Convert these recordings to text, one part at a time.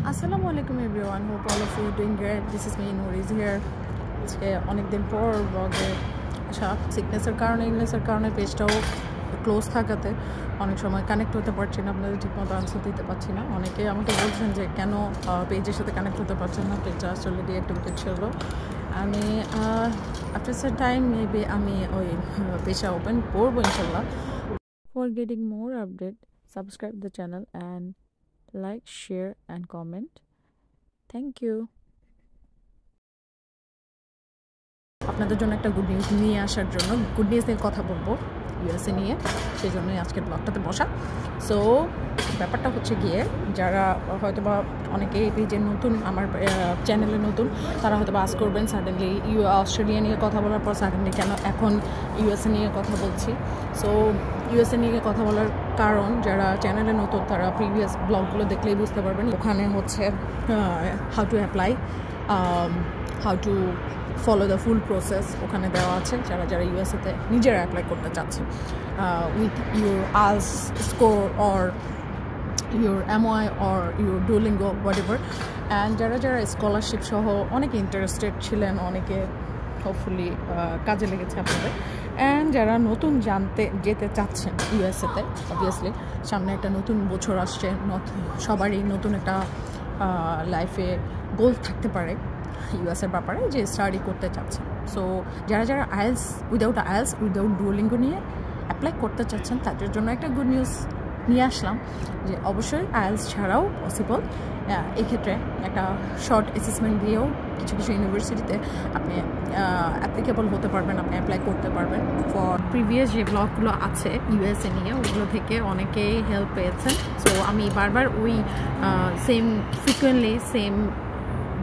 Assalamu alaikum everyone. Hope all of you are doing great. This is me, Nouriz here. আজকে অনেকদিন পর ব্লগে আসা। সিকনেসের কারণে ইলনেসের কারণে পেজটাও ক্লোজ থাকাতে অনেক সময় কানেক্ট হতে পারছি না, আপনাদের ঠিকমতো আনসার দিতে পারছি না। অনেকে আমাকে বলছেন যে কেন পেজের সাথে কানেক্ট হতে পারছেন না, পেজটা আসলে ডিঅ্যাক্টিভেটেড ছিল। আমি আফটার সাম টাইম মেবি আমি ওই পেজটা ওপেন করবো ইনশাল্লাহ। For getting more update, subscribe the channel and like, share and comment. Thank you. আপনাদের জন্য একটা গুড নিউজ নিয়ে আসার জন্য, গুড নিউজ নিয়ে কথা বলবো ইউএসএ নিয়ে, সেই জন্যই আজকের ব্লগটাতে বসা। সো ব্যাপারটা হচ্ছে গিয়ে, যারা হয়তো বা অনেকে এই পেজে নতুন, আমার চ্যানেলে নতুন, তারা হয়তো বা আস করবেন সাডেনলি অস্ট্রেলিয়া নিয়ে কথা বলার পর সাডেনলি কেন এখন ইউএসএ নিয়ে কথা বলছি। সো ইউএসএ নিয়ে কথা বলার কারণ, যারা চ্যানেলে নতুন তারা প্রিভিয়াস ব্লগগুলো দেখলেই বুঝতে পারবেন। ওখানে হচ্ছে how to apply, how to follow the full process ওখানে দেওয়া আছে, যারা যারা ইউএসএতে নিজেরা অ্যাপ্লাই করতে চাচ্ছে with your IELTS score or your MOI or your Duolingo whatever. And যারা যারা স্কলারশিপ সহ অনেকে ইন্টারেস্টেড ছিলেন, অনেকে হোপফুলি কাজে লেগেছে আপনাদের। অ্যান্ড যারা নতুন যেতে চাচ্ছেন ইউএসএতে, অবভিয়াসলি সামনে একটা নতুন বছর আসছে, সবারই নতুন একটা লাইফে গোল থাকতে পারে ইউএসএর ব্যাপারে, যে স্টাডি করতে চাচ্ছেন। সো যারা যারা আইএলটিএস উইদাউট ডুওলিঙ্গো নিয়ে অ্যাপ্লাই করতে চাচ্ছেন, তাদের জন্য একটা গুড নিউজ নিয়ে আসলাম যে অবশ্যই আইএলটিএস ছাড়াও পসিবল। এক্ষেত্রে একটা শর্ট অ্যাসেসমেন্ট দিয়েও কিছু কিছু ইউনিভার্সিটিতে আপনি অ্যাপ্লিকেবল হতে পারবেন, আপনি অ্যাপ্লাই করতে পারবেন। ফর প্রিভিয়াস যে ব্লগগুলো আছে ইউএসএ নিয়ে, ওগুলো থেকে অনেকেই হেল্প পেয়েছেন। সো আমি বারবার ওই ফ্রিকুয়েন্টলি সেম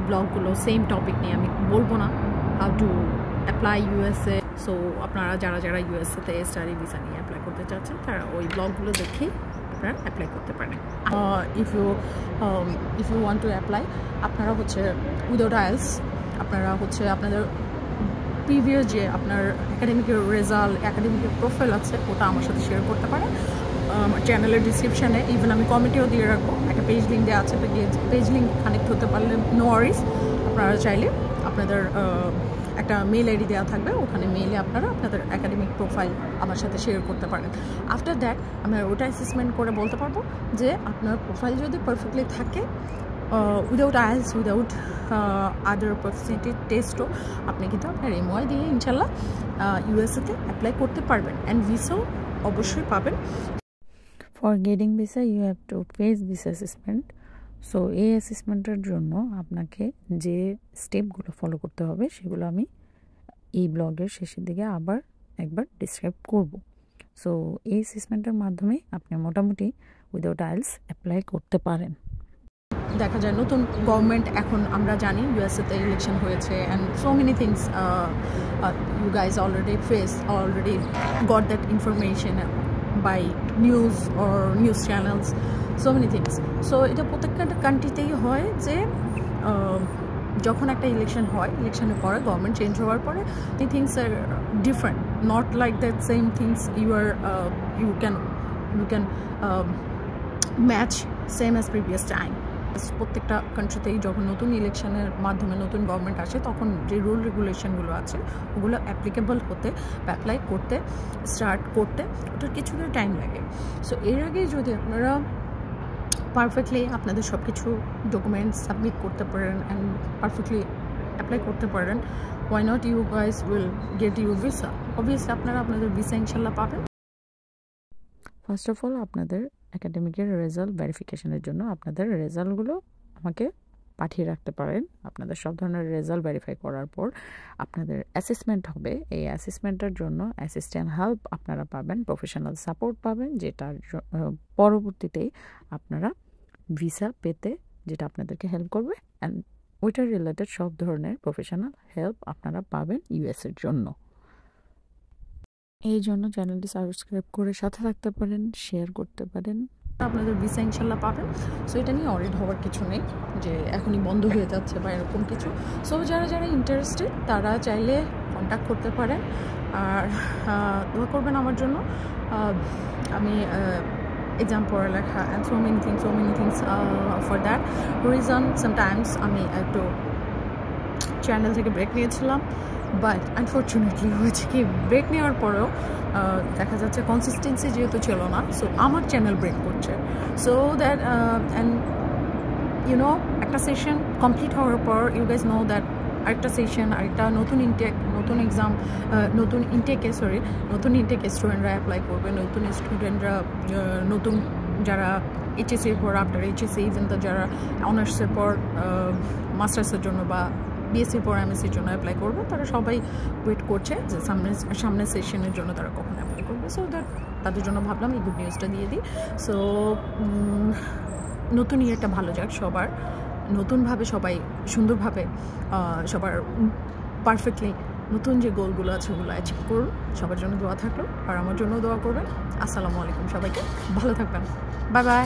ব্লগগুলো, সেম টপিক নিয়ে আমি বলবো না, how to apply USA. So আপনারা যারা যারা ইউএসএতে স্টাডি ভিসা নিয়ে অ্যাপ্লাই করতে চাচ্ছেন, তারা ওই ব্লগগুলো দেখেই আপনারা অ্যাপ্লাই করতে পারেন। If you want to apply, আপনারা হচ্ছে উইদাউট আইএলটিএস, আপনারা হচ্ছে আপনাদের প্রিভিয়াস যে আপনার একাডেমিকের রেজাল্ট, একাডেমিকের প্রোফাইল আছে, ওটা আমার সাথে শেয়ার করতে পারেন। চ্যানেলের ডিসক্রিপশানে ইভেন আমি কমেন্টেও দিয়ে রাখবো, একটা পেজ লিঙ্ক দেওয়া আছে, পেজ লিঙ্ক কানেক্ট হতে পারলে নো ওয়ারিজ। আপনারা চাইলে আপনাদের একটা মেল আইডি দেওয়া থাকবে, ওখানে মেইলে আপনারা আপনাদের একাডেমিক প্রোফাইল আমার সাথে শেয়ার করতে পারেন। আফটার দ্যাট আমরা ওটা অ্যাসেসমেন্ট করে বলতে পারবো যে আপনার প্রোফাইল যদি পারফেক্টলি থাকে, উইদাউট আইএলটিএস, উইদাউট আদার প্রফেসিলিটি টেস্টও, আপনি কিন্তু আপনার MOI দিয়ে ইনশাল্লাহ ইউএসএতে অ্যাপ্লাই করতে পারবেন, অ্যান্ড ভিসাও অবশ্যই পাবেন। For getting visa, you have to face this assessment. So এই অ্যাসেসমেন্টের জন্য আপনাকে যে স্টেপগুলো ফলো করতে হবে, সেগুলো আমি এই ব্লগের শেষের দিকে আবার একবার ডিসক্রাইব করব। সো এই অ্যাসেসমেন্টের মাধ্যমে আপনি মোটামুটি উইদাউট আইএলটিএস অ্যাপ্লাই করতে পারেন। দেখা যায় নতুন গভর্নমেন্ট, এখন আমরা জানি ইউএসএতে ইলেকশন হয়েছে, and so many things you guys already got that information by news or news channels, so many things. So এটা প্রত্যেকটা কান্ট্রিতেই হয় যে যখন একটা ইলেকশন হয়, ইলেকশনের পরে গভর্নমেন্ট চেঞ্জ হওয়ার পরে the things are different, not like that same things you can match same as previous time. প্রত্যেকটা কান্ট্রিতেই যখন নতুন ইলেকশনের মাধ্যমে নতুন গভর্নমেন্ট আসে, তখন যে রুল রেগুলেশনগুলো আছে ওগুলো অ্যাপ্লিকেবল হতে, অ্যাপ্লাই করতে, স্টার্ট করতে ওটার কিছুটা টাইম লাগে। সো এর আগে যদি আপনারা পারফেক্টলি আপনাদের সব কিছু ডকুমেন্টস সাবমিট করতে পারেন অ্যান্ড পারফেক্টলি অ্যাপ্লাই করতে পারেন, why not you guys will get you visa. Obviously আপনারা আপনাদের ভিসা ইনশাল্লাহ পাবেন। ফার্স্ট অফ অল, আপনাদের একাডেমিকের রেজাল্ট ভেরিফিকেশনের জন্য আপনাদের রেজাল্টগুলো আমাকে পাঠিয়ে রাখতে পারেন। আপনাদের সব ধরনের রেজাল্ট ভেরিফাই করার পর আপনাদের অ্যাসেসমেন্ট হবে। এই অ্যাসেসমেন্টের জন্য অ্যাসিস্ট্যান্ট হেল্প আপনারা পাবেন, প্রফেশনাল সাপোর্ট পাবেন, যেটার পরবর্তীতেই আপনারা ভিসা পেতে যেটা আপনাদেরকে হেল্প করবে, অ্যান্ড ওইটার রিলেটেড সব ধরনের প্রফেশনাল হেল্প আপনারা পাবেন ইউএসের জন্য। এই জন্য চ্যানেলটি সাবস্ক্রাইব করে সাথে রাখতে পারেন, শেয়ার করতে পারেন, আপনাদের ভিসা ইনশাল্লাহ পাবেন। সো এটা নিয়ে অরিড হওয়ার কিছু নেই যে এখনই বন্ধ হয়ে যাচ্ছে বা এরকম কিছু। সো যারা যারা ইন্টারেস্টেড তারা চাইলে কন্ট্যাক্ট করতে পারেন, আর দোয়া করবেন আমার জন্য। আমি এক্সাম পড়ালেখা and so many things for that reason sometimes আমি একটু চ্যানেল থেকে ব্রেক নিয়েছিলাম, বাট আনফর্চুনেটলি হয়েছে কি ব্রেক নেওয়ার পরেও দেখা যাচ্ছে কনসিস্টেন্সি যেহেতু ছিল না, সো আমার চ্যানেল ব্রেক করছে। সো দ্যাট অ্যান্ড ইউনো একটা সেশন কমপ্লিট হওয়ার পর ইউ গাইজ নো দ্যাট আরেকটা সেশন, আরেকটা নতুন ইনটেক, নতুন এক্সাম, নতুন ইনটেকে স্টুডেন্টরা অ্যাপ্লাই করবে, নতুন স্টুডেন্টরা নতুন যারা এইচএসসির পর আফটার এইচএসসি ইভেন তো যারা অনার্সের পর মাস্টার্সের জন্য বা বিএসসির পর এমএসসির জন্য অ্যাপ্লাই করবে, তারা সবাই ওয়েট করছে যে সামনের সেশনের জন্য তারা কখন অ্যাপ্লাই করবে। সো দ্যাট তাদের জন্য ভাবলাম এই গুড নিউজটা দিয়ে দিই। সো নতুন ইয়েটা ভালো যাক সবার, নতুনভাবে সবাই সুন্দরভাবে সবার পারফেক্টলি নতুন যে গোলগুলো আছে ওগুলো অ্যাচিভ করুন। সবার জন্য দোয়া থাকলো, আর আমার জন্য দোয়া করবেন। আসসালামু আলাইকুম, সবাইকে ভালো থাকবেন, বাই বাই।